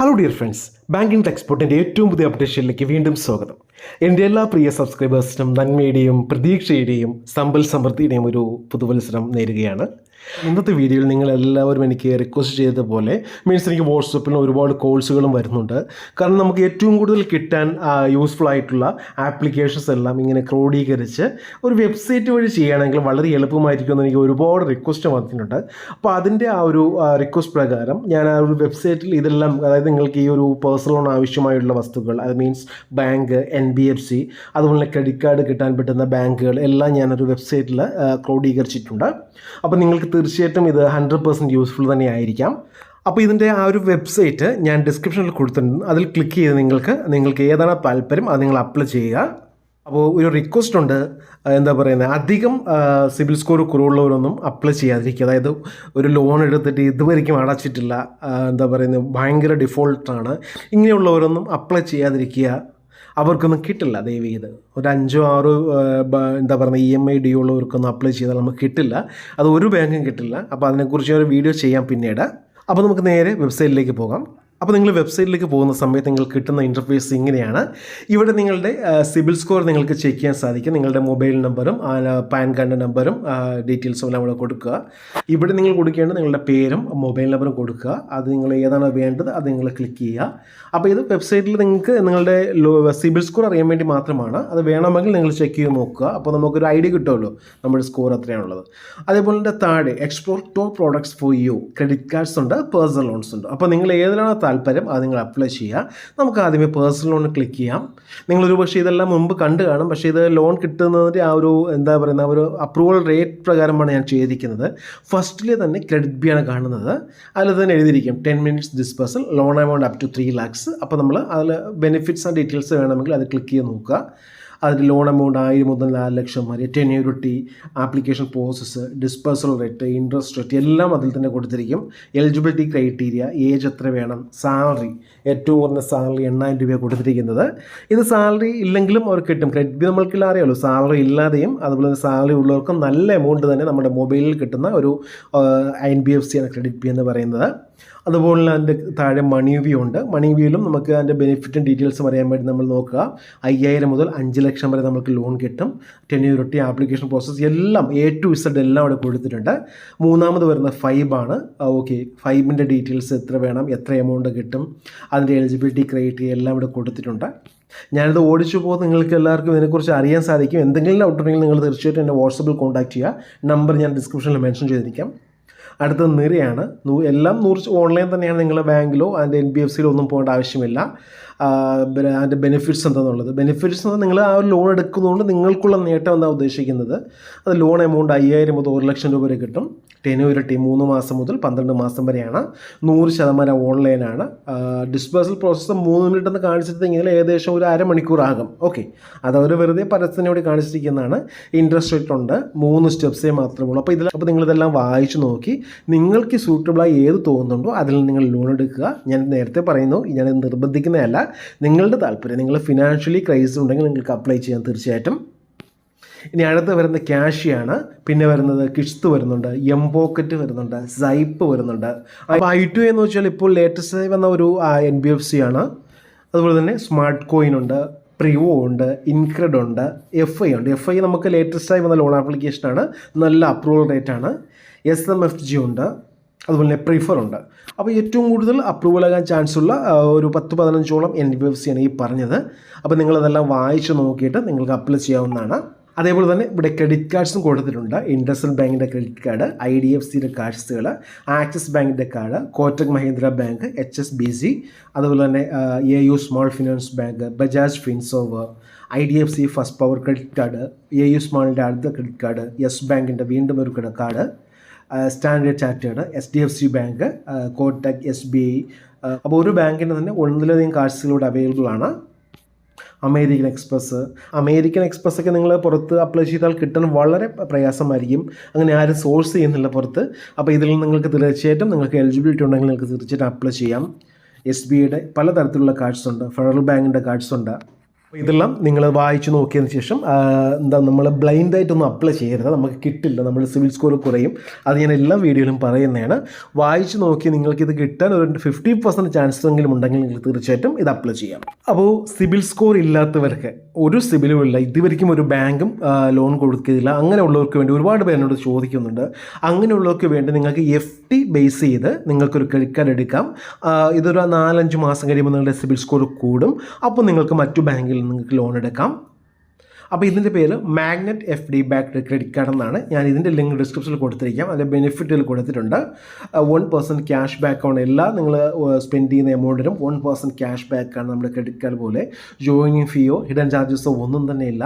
Hello dear friends, banking ടെക്സ്പോർട്ടിൻ്റെ ഏറ്റവും പുതിയ അപ്ഡേഷനിലേക്ക് വീണ്ടും സ്വാഗതം. എൻ്റെ എല്ലാ പ്രിയ സബ്സ്ക്രൈബേഴ്സിനും നന്മയുടെയും പ്രതീക്ഷയുടെയും സമ്പൽ സമൃദ്ധിയുടെയും ഒരു പുതുവത്സരം നേരുകയാണ്. ഇന്നത്തെ വീഡിയോയിൽ നിങ്ങൾ എല്ലാവരും എനിക്ക് റിക്വസ്റ്റ് ചെയ്തതുപോലെ എനിക്ക് വാട്സപ്പിൽ ഒരുപാട് കോഴ്സുകളും വരുന്നുണ്ട്. കാരണം നമുക്ക് ഏറ്റവും കൂടുതൽ കിട്ടാൻ യൂസ്ഫുൾ ആയിട്ടുള്ള ആപ്ലിക്കേഷൻസ് എല്ലാം ഇങ്ങനെ ക്രോഡീകരിച്ച് ഒരു വെബ്സൈറ്റ് വഴി ചെയ്യുകയാണെങ്കിൽ വളരെ എളുപ്പമായിരിക്കും എന്ന് എനിക്ക് ഒരുപാട് റിക്വസ്റ്റ് വന്നിട്ടുണ്ട്. അപ്പോൾ അതിൻ്റെ ആ ഒരു റിക്വസ്റ്റ് പ്രകാരം ഞാൻ ആ ഒരു വെബ്സൈറ്റിൽ ഇതെല്ലാം, അതായത് നിങ്ങൾക്ക് ഈ ഒരു പേഴ്സണൽ ലോൺ ആവശ്യമായുള്ള വസ്തുക്കൾ, അത് മീൻസ് ബാങ്ക്, NBFC, അതുപോലെ ക്രെഡിറ്റ് കാർഡ് കിട്ടാൻ പറ്റുന്ന ബാങ്കുകൾ എല്ലാം ഞാനൊരു വെബ്സൈറ്റിൽ ക്രോഡീകരിച്ചിട്ടുണ്ട്. അപ്പോൾ നിങ്ങൾക്ക് തീർച്ചയായിട്ടും ഇത് 100% യൂസ്ഫുൾ തന്നെ ആയിരിക്കാം. അപ്പോൾ ഇതിൻ്റെ ആ ഒരു വെബ്സൈറ്റ് ഞാൻ ഡിസ്ക്രിപ്ഷനിൽ കൊടുത്തിട്ടുണ്ട്. അതിൽ ക്ലിക്ക് ചെയ്ത് നിങ്ങൾക്ക് ഏതാണ് താല്പര്യം അത് നിങ്ങൾ അപ്ലൈ ചെയ്യുക. അപ്പോൾ ഒരു റിക്വസ്റ്റ് ഉണ്ട്, എന്താ പറയുന്നത്, അധികം സിബിൽ സ്കോർ കുറവുള്ളവരൊന്നും അപ്ലൈ ചെയ്യാതിരിക്കുക. അതായത് ഒരു ലോൺ എടുത്തിട്ട് ഇതുവരെയ്ക്കും അടച്ചിട്ടില്ല, എന്താ പറയുന്നത്, ഭയങ്കര ഡിഫോൾട്ടാണ്, ഇങ്ങനെയുള്ളവരൊന്നും അപ്ലൈ ചെയ്യാതിരിക്കുക. അവർക്കൊന്നും കിട്ടില്ല. ദയവ് ചെയ്ത് ഒരു 5-6 എന്താ പറയുക EMI ഡ്യൂ ഉള്ളവർക്കൊന്നും അപ്ലൈ ചെയ്താൽ നമുക്ക് കിട്ടില്ല. അത് ഒരു ബാങ്കും കിട്ടില്ല. അപ്പോൾ അതിനെക്കുറിച്ച് ഒരു വീഡിയോ ചെയ്യാം പിന്നീട്. അപ്പോൾ നമുക്ക് നേരെ വെബ്സൈറ്റിലേക്ക് പോകാം. അപ്പോൾ നിങ്ങൾ വെബ്സൈറ്റിലേക്ക് പോകുന്ന സമയത്ത് നിങ്ങൾക്ക് കിട്ടുന്ന ഇൻ്റർഫേസ് ഇങ്ങനെയാണ്. ഇവിടെ നിങ്ങളുടെ സിബിൽ സ്കോർ നിങ്ങൾക്ക് ചെക്ക് ചെയ്യാൻ സാധിക്കും. നിങ്ങളുടെ മൊബൈൽ നമ്പറും പാൻ കാർഡ് നമ്പറും ഡീറ്റെയിൽസും എല്ലാം ഇവിടെ കൊടുക്കുക. ഇവിടെ നിങ്ങൾ കൊടുക്കേണ്ടത് നിങ്ങളുടെ പേരും മൊബൈൽ നമ്പറും കൊടുക്കുക. അത് നിങ്ങൾ ഏതാണോ വേണ്ടത് അത് നിങ്ങൾ ക്ലിക്ക് ചെയ്യുക. അപ്പോൾ ഇത് വെബ്സൈറ്റിൽ നിങ്ങൾക്ക് നിങ്ങളുടെ സിബിൽ സ്കോർ അറിയാൻ വേണ്ടി മാത്രമാണ്. അത് വേണമെങ്കിൽ നിങ്ങൾ ചെക്ക് ചെയ്ത് നോക്കുക. അപ്പോൾ നമുക്കൊരു ഐഡിയ കിട്ടുമല്ലോ നമ്മുടെ സ്കോർ എത്രയാണുള്ളത്. അതേപോലെ തന്നെ താഴെ explore top products for you, credit cards ഉണ്ട്, പേഴ്സണൽ ലോൺസ് ഉണ്ട്. അപ്പോൾ നിങ്ങൾ ഏതിനാണോ താല്പര്യം അത് നിങ്ങൾ അപ്ലൈ ചെയ്യുക. നമുക്ക് ആദ്യമേ പേഴ്സണൽ ലോൺ ക്ലിക്ക് ചെയ്യാം. നിങ്ങളൊരു പക്ഷേ ഇതെല്ലാം മുമ്പ് കണ്ടു കാണും. പക്ഷേ ഇത് ലോൺ കിട്ടുന്നതിൻ്റെ ആ ഒരു, എന്താ പറയുന്ന, ഒരു അപ്രൂവൽ റേറ്റ് പ്രകാരമാണ് ഞാൻ ചെയ്തിരിക്കുന്നത്. ഫസ്റ്റിൽ തന്നെ ക്രെഡിറ്റ് ബി ആണ് കാണുന്നത്. അതിൽ തന്നെ എഴുതിയിരിക്കും 10 minutes disbursal, loan amount up to 3 lakhs. അപ്പോൾ നമ്മൾ അതിൽ ബെനിഫിറ്റ്സ് ആൻഡ് ഡീറ്റെയിൽസ് വേണമെങ്കിൽ അത് ക്ലിക്ക് ചെയ്ത് നോക്കുക. അതിൽ ലോൺ എമൗണ്ട് 1000 മുതൽ 4 ലക്ഷം വരെ, ടെന്യൂരിറ്റി, application process, disbursal rate, interest rate എല്ലാം അതിൽ തന്നെ കൊടുത്തിരിക്കും. എലിജിബിലിറ്റി ക്രൈറ്റീരിയ, ഏജ് എത്ര വേണം, സാലറി, ഏറ്റവും കുറഞ്ഞ സാലറി 8000 രൂപ കൊടുത്തിരിക്കുന്നത്. ഇത് സാലറി ഇല്ലെങ്കിലും അവർ കിട്ടും. ക്രെഡിറ്റ് ബി നമ്മൾക്കെല്ലാം അറിയാമല്ലോ, സാലറി ഇല്ലാതെയും അതുപോലെ സാലറി ഉള്ളവർക്കും നല്ല എമൗണ്ട് തന്നെ നമ്മുടെ മൊബൈലിൽ കിട്ടുന്ന ഒരു NBFC ആണ് ക്രെഡിറ്റ് ബി എന്ന് പറയുന്നത്. അതുപോലെ അതിൻ്റെ താഴെ മണി വ്യൂ ഉണ്ട്. മണി വ്യൂവിലും നമുക്ക് അതിൻ്റെ ബെനിഫിറ്റും ഡീറ്റെയിൽസും അറിയാൻ വേണ്ടി നമ്മൾ നോക്കുക. 5000 മുതൽ 5 ലക്ഷം വരെ നമുക്ക് ലോൺ കിട്ടും. ടെന്യൂരിറ്റി, ആപ്ലിക്കേഷൻ പ്രോസസ്സ് എല്ലാം A to Z എല്ലാം അവിടെ കൊടുത്തിട്ടുണ്ട്. മൂന്നാമത് വരുന്ന 5 ആണ്. ഓക്കെ, 5ൻ്റെ ഡീറ്റെയിൽസ് എത്ര വേണം, എത്ര എമൗണ്ട് കിട്ടും, അതിൻ്റെ എലിജിബിലിറ്റി ക്രൈറ്റീരിയ എല്ലാം ഇവിടെ കൊടുത്തിട്ടുണ്ട്. ഞാനിത് ഓടിച്ചു പോകുമ്പോൾ നിങ്ങൾക്ക് എല്ലാവർക്കും ഇതിനെക്കുറിച്ച് അറിയാൻ സാധിക്കും. എന്തെങ്കിലും ഡൗട്ട് ഉണ്ടെങ്കിൽ നിങ്ങൾ തീർച്ചയായിട്ടും എൻ്റെ വാട്സപ്പിൽ കോൺടാക്ട് ചെയ്യുക. നമ്പർ ഞാൻ ഡിസ്ക്രിപ്ഷനിൽ മെൻഷൻ ചെയ്തിരിക്കാം. അടുത്തത് നിറയാണ്. എല്ലാം 100 ഓൺലൈൻ തന്നെയാണ്. നിങ്ങളുടെ ബാങ്കിലോ അതിൻ്റെ NBFCയിലോ ഒന്നും പോകേണ്ട ആവശ്യമില്ല. അതിൻ്റെ ബെനിഫിറ്റ്സ് എന്താണെന്നുള്ളത്, ബെനിഫിറ്റ്സ് നിങ്ങൾ ആ ഒരു ലോൺ എടുക്കുന്നതുകൊണ്ട് നിങ്ങൾക്കുള്ള നേട്ടം എന്താ ഉദ്ദേശിക്കുന്നത്, അത് ലോൺ എമൗണ്ട് 5000 മുതൽ 1 ലക്ഷം രൂപ വരെ കിട്ടും. ടെന്യൂരിറ്റി 3 മാസം മുതൽ 12 മാസം വരെയാണ്. 100% ഓൺലൈനാണ്. ഡിസ്പേഴ്സൽ പ്രോസസ്സ് 3 മിനിറ്റ് എന്ന് കാണിച്ചിട്ടെങ്കിൽ ഏകദേശം ഒരു അരമണിക്കൂർ ആകും. ഓക്കെ, അതവർ വെറുതെ പരസ്യത്തിനോട് കാണിച്ചിരിക്കുന്നതാണ്. ഇൻട്രസ്റ്റ് റേറ്റ് ഉണ്ട്, 3 സ്റ്റെപ്സേ മാത്രമേ ഉള്ളൂ. അപ്പോൾ നിങ്ങളിതെല്ലാം വായിച്ചു നോക്കി നിങ്ങൾക്ക് സൂട്ടബിളായി ഏത് തോന്നുന്നുണ്ടോ അതിൽ നിങ്ങൾ ലോൺ എടുക്കുക. ഞാൻ നേരത്തെ പറയുന്നു, ഞാൻ നിർബന്ധിക്കുന്നതല്ല, നിങ്ങളുടെ താല്പര്യം. നിങ്ങൾ ഫിനാൻഷ്യലി ക്രൈസിസ് ഉണ്ടെങ്കിൽ നിങ്ങൾക്ക് അപ്ലൈ ചെയ്യാം തീർച്ചയായിട്ടും. ഇനി അടുത്ത് വരുന്ന ക്യാഷിയാണ്. പിന്നെ വരുന്നത് കിഷ്ത് വരുന്നുണ്ട്, എംപോക്കറ്റ് വരുന്നുണ്ട്, സൈപ്പ് വരുന്നുണ്ട്. അപ്പോൾ I2A എന്ന് വെച്ചാൽ ഇപ്പോൾ ലേറ്റസ്റ്റ് വന്ന ഒരു NBFC ആണ്. അതുപോലെ തന്നെ സ്മാർട്ട് കോയിൻ ഉണ്ട്, പ്രിവോ ഉണ്ട്, ഇൻക്രെഡ് ഉണ്ട്, FI ഉണ്ട്. FI നമുക്ക് ലേറ്റസ്റ്റായി വന്ന ലോൺ ആപ്ലിക്കേഷനാണ്. നല്ല അപ്രൂവൽ റേറ്റാണ്. SMFG ഉണ്ട്, അതുപോലെ തന്നെ പ്രിഫർ ഉണ്ട്. അപ്പോൾ ഏറ്റവും കൂടുതൽ അപ്രൂവൽ ആകാൻ ചാൻസ് ഉള്ള ഒരു 10-15ഓളം NBFC ആണ് ഈ പറഞ്ഞത്. അപ്പോൾ നിങ്ങളതെല്ലാം വായിച്ച് നോക്കിയിട്ട് നിങ്ങൾക്ക് അപ്ലൈ ചെയ്യാവുന്നതാണ്. അതേപോലെ തന്നെ ഇവിടെ ക്രെഡിറ്റ് കാർഡ്സും കൊടുത്തിട്ടുണ്ട്. ഇൻഡസ്ഇൻഡ് ബാങ്കിൻ്റെ ക്രെഡിറ്റ് കാർഡ്, IDFCയുടെ കാർഡ്സുകൾ, ആക്സിസ് ബാങ്കിൻ്റെ card, Kotak Mahindra bank, HSBC, അതുപോലെ തന്നെ AU small finance bank, Bajaj Finserv, IDFC first power credit card, AU സ്മോളിൻ്റെ അടുത്ത ക്രെഡിറ്റ് കാർഡ്, യെസ് ബാങ്കിൻ്റെ വീണ്ടും ഒരു credit card, Standard Chartered, HDFC bank, Kotak, SBI. അപ്പോൾ ഒരു ബാങ്കിൻ്റെ തന്നെ ഒന്നിലധികം കാർഡ്സുകളോട് അവൈലബിൾ ആണ്. അമേരിക്കൻ എക്സ്പ്രസ് ഒക്കെ നിങ്ങൾ പുറത്ത് അപ്ലൈ ചെയ്താൽ കിട്ടാൻ വളരെ പ്രയാസമായിരിക്കും. അങ്ങനെ ആരും സോഴ്സ് ചെയ്യുന്നില്ല പുറത്ത്. അപ്പോൾ ഇതിൽ നിങ്ങൾക്ക് തീർച്ചയായിട്ടും നിങ്ങൾക്ക് എലിജിബിലിറ്റി ഉണ്ടെങ്കിൽ നിങ്ങൾക്ക് തീർച്ചയായിട്ടും അപ്ലൈ ചെയ്യാം. SBIയുടെ പലതരത്തിലുള്ള കാർഡ്സ് ഉണ്ട്, ഫെഡറൽ ബാങ്കിൻ്റെ കാർഡ്സ് ഉണ്ട്. ഇതെല്ലാം നിങ്ങൾ വായിച്ച് നോക്കിയതിന് ശേഷം നമ്മൾ ബ്ലൈൻഡായിട്ടൊന്നും അപ്ലൈ ചെയ്യരുത്, നമുക്ക് കിട്ടില്ല, നമ്മൾ സിവിൽ സ്കോർ കുറയും. അത് ഞാൻ എല്ലാ വീഡിയോയിലും പറയുന്നതാണ്. വായിച്ച് നോക്കി നിങ്ങൾക്കിത് കിട്ടാൻ ഒരു 50% ചാൻസ് എങ്കിലും ഉണ്ടെങ്കിൽ നിങ്ങൾ തീർച്ചയായിട്ടും ഇത് അപ്ലൈ ചെയ്യാം. അപ്പോൾ സിവിൽ സ്കോർ ഇല്ലാത്തവർക്ക് ഒരു സിവിലും ഇല്ല, ഇതുവരെയും ഒരു ബാങ്കും ലോൺ കൊടുക്കില്ല, അങ്ങനെയുള്ളവർക്ക് വേണ്ടി ഒരുപാട് പേരോട് ചോദിക്കുന്നുണ്ട്. അങ്ങനെയുള്ളവർക്ക് വേണ്ടി നിങ്ങൾക്ക് FD ബേസ് ചെയ്ത് നിങ്ങൾക്കൊരു ക്രെഡിറ്റ് കാർഡ് എടുക്കാം. ഇതൊരു 4-5 മാസം കഴിയുമ്പോൾ നിങ്ങളുടെ സിവിൽ സ്കോർ കൂടും. അപ്പോൾ നിങ്ങൾക്ക് മറ്റു ബാങ്കിൽ നിങ്ങൾക്ക് ലോൺ എടുക്കാം. അപ്പോൾ ഇതിൻ്റെ പേര് magnet FD backed credit card എന്നാണ്. ഞാൻ ഇതിൻ്റെ ലിങ്ക് ഡിസ്ക്രിപ്ഷനിൽ കൊടുത്തിരിക്കാം. അതിൻ്റെ ബെനിഫിറ്റുകൾ കൊടുത്തിട്ടുണ്ട്. 1% ക്യാഷ് ബാക്കാണ് എല്ലാ നിങ്ങൾ സ്പെൻഡ് ചെയ്യുന്ന എമൗണ്ടിനും 1% ക്യാഷ് ബാക്കാണ് നമ്മുടെ ക്രെഡിറ്റ് കാർഡ് പോലെ. ജോയിനിങ് ഫീയോ ഹിഡൻ ചാർജസോ ഒന്നും തന്നെ ഇല്ല.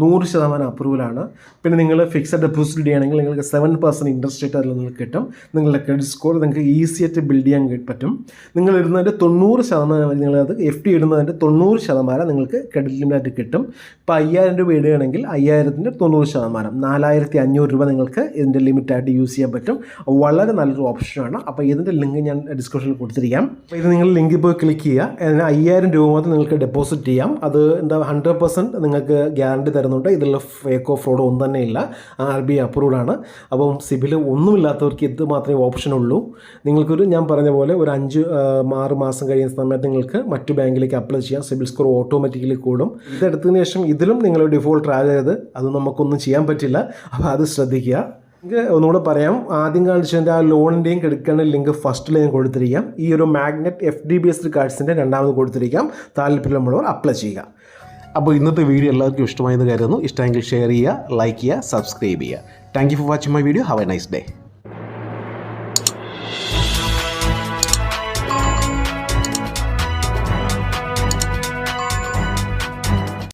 100% അപ്രൂവലാണ്. പിന്നെ നിങ്ങൾ ഫിക്സഡ് ഡെപ്പോസിറ്റ് ചെയ്യുകയാണെങ്കിൽ നിങ്ങൾക്ക് 7% ഇൻട്രസ്റ്റ് റേറ്റ് അതിൽ നിങ്ങൾക്ക് കിട്ടും. നിങ്ങളുടെ ക്രെഡിറ്റ് സ്കോർ നിങ്ങൾക്ക് ഈസിയായിട്ട് ബിൽഡ് ചെയ്യാൻ പറ്റും. നിങ്ങൾ ഇടുന്നതിൻ്റെ 90% നിങ്ങളത് FD ഇടുന്നതിൻ്റെ 90% നിങ്ങൾക്ക് ക്രെഡിറ്റ് ലിമിറ്റായിട്ട് കിട്ടും. ഇപ്പോൾ 5000 രൂപ ഇടുകയാണെങ്കിൽ 5000ൻ്റെ 90%, 4500 രൂപ നിങ്ങൾക്ക് ഇതിൻ്റെ ലിമിറ്റായിട്ട് യൂസ് ചെയ്യാൻ പറ്റും. വളരെ നല്ലൊരു ഓപ്ഷനാണ്. അപ്പോൾ ഇതിൻ്റെ ലിങ്ക് ഞാൻ ഡിസ്ക്രിപ്ഷനിൽ കൊടുത്തിരിക്കാം. അപ്പോൾ ഇത് നിങ്ങൾ ലിങ്കിൽ പോയി ക്ലിക്ക് ചെയ്യുക. അതിന് 5000 രൂപ മാത്രം നിങ്ങൾക്ക് ഡെപ്പോസിറ്റ് ചെയ്യാം. അത് 100% നിങ്ങൾക്ക് ഗ്യാരണ്ടി തരുന്നുണ്ട്. ഇതിലുള്ള ഫേക്കോ ഫ്രോഡോ ഒന്നും തന്നെ ഇല്ല. RBI അപ്രൂവ്ഡ് ആണ്. അപ്പം സിബിൽ ഒന്നുമില്ലാത്തവർക്ക് ഇത് മാത്രമേ ഓപ്ഷനുള്ളൂ. നിങ്ങൾക്കൊരു ഞാൻ പറഞ്ഞ പോലെ ഒരു 5-6 മാസം കഴിയുന്ന സമയത്ത് നിങ്ങൾക്ക് മറ്റു ബാങ്കിലേക്ക് അപ്ലൈ ചെയ്യാം. സിബിൽ സ്കോർ ഓട്ടോമാറ്റിക്കലി കൂടും. ഇതെടുത്തതിന് ശേഷം ഇതിലും നിങ്ങൾ ഡിഫോൾട്ട് ആകരുത്, അത് നമുക്കൊന്നും ചെയ്യാൻ പറ്റില്ല. അപ്പോൾ അത് ശ്രദ്ധിക്കുക. എനിക്ക് ഒന്നുകൂടെ പറയാം, ആദ്യം കാണിച്ചതിൻ്റെ ആ ലോണിൻ്റെയും ക്രെഡിറ്റ് കാർഡിൻ്റെയും ലിങ്ക് ഫസ്റ്റിൽ ഞാൻ കൊടുത്തിരിക്കാം. ഈ ഒരു മാഗ്നറ്റ് FD ബേസ്ഡ് കാർഡ്സിൻ്റെ രണ്ടാമത് കൊടുത്തിരിക്കാം. താല്പര്യമുള്ളവർ അപ്ലൈ ചെയ്യുക. അപ്പോൾ ഇന്നത്തെ വീഡിയോ എല്ലാവർക്കും ഇഷ്ടമായെന്ന് കരുതുന്നു. ഇഷ്ടമെങ്കിൽ ഷെയർ ചെയ്യുക, ലൈക്ക് ചെയ്യുക, സബ്സ്ക്രൈബ് ചെയ്യുക. Thank you for watching my video. Have A nice day.